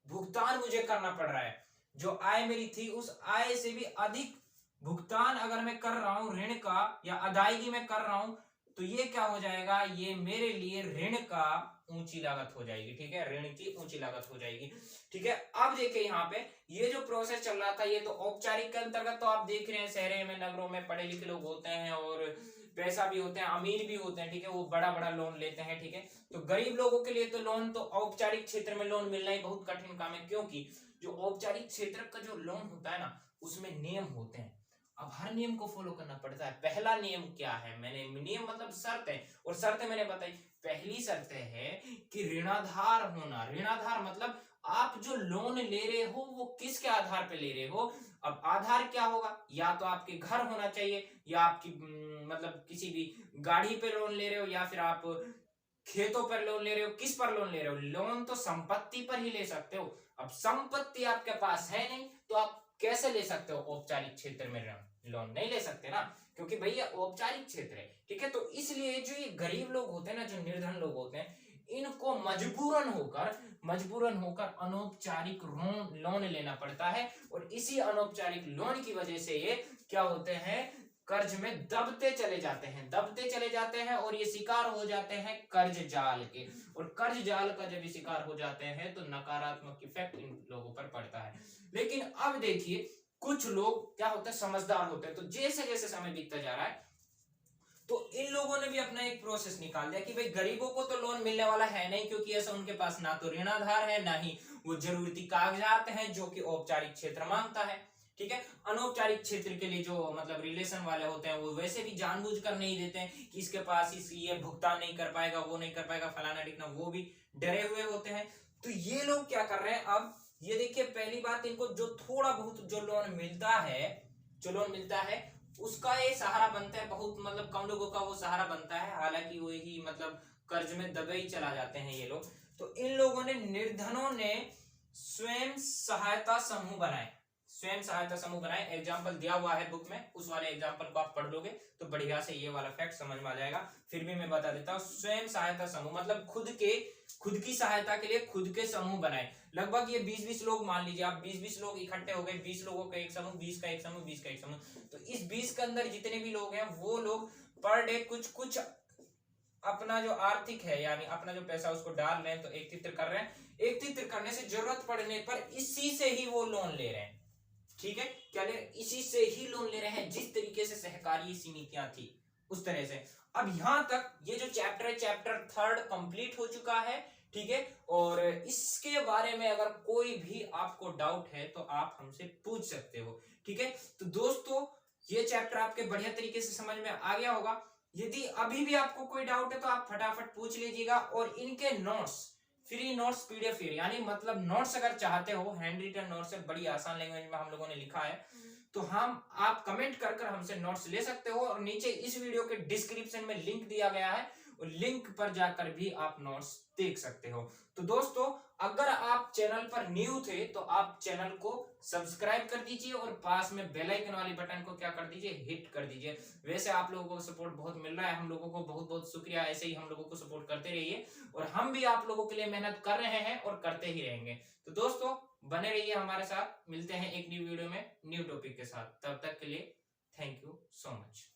भुगतान मुझे करना पड़ रहा है। जो आय मेरी थी उस आय से भी अधिक भुगतान अगर मैं कर रहा हूं ऋण का, या अदायगी में कर रहा हूं, तो ये क्या हो जाएगा, ये मेरे लिए ऋण का ऊंची लागत हो जाएगी। ठीक है, ऋण की ऊंची लागत हो जाएगी। ठीक है, अब देखिए यहाँ पे ये जो प्रोसेस चल रहा था ये तो औपचारिक के अंतर्गत, तो आप देख रहे हैं शहरों में, नगरों में पढ़े लिखे लोग होते हैं और पैसा भी होते हैं, अमीर भी होते हैं। ठीक है, वो बड़ा बड़ा लोन लेते हैं। ठीक है, तो गरीब लोगों के लिए तो लोन, तो औपचारिक क्षेत्र में लोन मिलना ही बहुत कठिन काम है, क्योंकि जो औपचारिक क्षेत्र का जो लोन होता है ना, उसमें नियम होते हैं। अब हर नियम को फॉलो करना पड़ता है। पहला नियम क्या है, मैंने नियम मतलब शर्त है, और शर्त मैंने बताई। पहली शर्त है कि ऋणाधार होना। ऋणाधार मतलब आप जो लोन ले रहे हो वो किसके आधार पे ले रहे हो। अब आधार क्या होगा, या तो आपके घर होना चाहिए, या आपकी मतलब किसी भी गाड़ी पे लोन ले रहे हो, या फिर आप खेतों पर लोन ले रहे हो, किस पर लोन ले रहे हो। लोन तो संपत्ति पर ही ले सकते हो। अब संपत्ति आपके पास है नहीं तो आप कैसे ले सकते हो औपचारिक क्षेत्र में लोन, नहीं ले सकते ना, क्योंकि भैया औपचारिक क्षेत्र है। ठीक है, तो इसलिए जो ये गरीब लोग होते हैं ना, जो निर्धन लोग होते हैं, इनको मजबूरन होकर अनौपचारिक लोन लेना पड़ता है। और इसी अनौपचारिक लोन की वजह से ये क्या होते हैं, कर्ज में दबते चले जाते हैं और ये शिकार हो जाते हैं कर्ज जाल के। और कर्ज जाल का जब ये शिकार हो जाते हैं तो नकारात्मक इफेक्ट इन लोगों पर पड़ता है। लेकिन अब देखिए, कुछ लोग क्या होते हैं, समझदार होते हैं। तो जैसे जैसे समय बीतता जा रहा है तो इन लोगों ने भी अपना एक प्रोसेस निकाल दिया कि भाई गरीबों को तो लोन मिलने वाला है नहीं, क्योंकि ऐसा उनके पास ना तो ऋणाधार है, ना ही वो जरूरती कागजात हैं जो कि औपचारिक क्षेत्र मांगता है। ठीक है, अनौपचारिक क्षेत्र के लिए जो मतलब रिलेशन वाले होते हैं वो वैसे भी जानबूझकर नहीं देते हैं कि इसके पास ये भुगतान नहीं कर पाएगा, वो नहीं कर पाएगा, फलाना ढिकना, वो भी डरे हुए होते हैं। तो ये लोग क्या कर रहे हैं, अब ये देखिए, पहली बात, इनको जो थोड़ा बहुत जो लोन मिलता है उसका ये सहारा बनता है। बहुत मतलब कम लोगों का वो सहारा बनता है, हालांकि वो ही मतलब कर्ज में दबे ही चला जाते हैं ये लोग। तो इन लोगों ने, निर्धनों ने स्वयं सहायता समूह बनाए। एग्जाम्पल दिया हुआ है बुक में, उस वाले एग्जाम्पल को आप पढ़ लोगे तो बढ़िया से ये वाला फैक्ट समझ में आ जाएगा। फिर भी मैं बता देता हूँ, स्वयं सहायता समूह मतलब खुद की सहायता के लिए खुद के समूह बनाए। लगभग ये 20-20 लोग, मान लीजिए आप 20-20 लोग इकट्ठे हो गए, 20 लोगों का एक समूह, 20 का एक समूह, 20 का एक समूह। तो इस 20 के अंदर जितने भी लोग हैं वो लोग पर डे कुछ अपना जो आर्थिक है, यानी अपना जो पैसा उसको डाल रहे हैं, तो एकत्रित कर रहे हैं। एकत्रित करने से जरूरत पड़ने पर इसी से ही वो लोन ले रहे हैं। ठीक है, क्या ले, इसी से ही लोन ले रहे हैं। जिस तरीके से सहकारी समितियां थी उस तरह से। अब यहां तक ये जो चैप्टर है, चैप्टर 3 कंप्लीट हो चुका है। ठीक है, और इसके बारे में अगर कोई भी आपको डाउट है तो आप हमसे पूछ सकते हो। ठीक है, तो दोस्तों ये चैप्टर आपके बढ़िया तरीके से समझ में आ गया होगा। यदि अभी भी आपको कोई डाउट है तो आप फटाफट पूछ लीजिएगा। और इनके नोट्स, फ्री नोट्स पीडीएफ, यानी मतलब नोट्स अगर चाहते हो, हैंड रिटन नोट्स है, बड़ी आसान लैंग्वेज में हम लोगों ने लिखा है, तो आप कमेंट कर हमसे नोट्स ले सकते हो। और नीचे इस वीडियो के डिस्क्रिप्शन में लिंक दिया गया है, लिंक पर जाकर भी आप नोट्स देख सकते हो। तो दोस्तों, अगर आप चैनल पर न्यू थे तो आप चैनल को सब्सक्राइब कर दीजिए और पास में बेल आइकन वाली बटन को क्या कर दीजिए, हिट कर दीजिए। वैसे आप लोगों को सपोर्ट बहुत मिल रहा है, हम लोगों को बहुत बहुत शुक्रिया। ऐसे ही हम लोगों को सपोर्ट करते रहिए और हम भी आप लोगों के लिए मेहनत कर रहे हैं और करते ही रहेंगे। तो दोस्तों बने रहिए हमारे साथ, मिलते हैं एक न्यू वीडियो में न्यू टॉपिक के साथ। तब तक के लिए थैंक यू सो मच।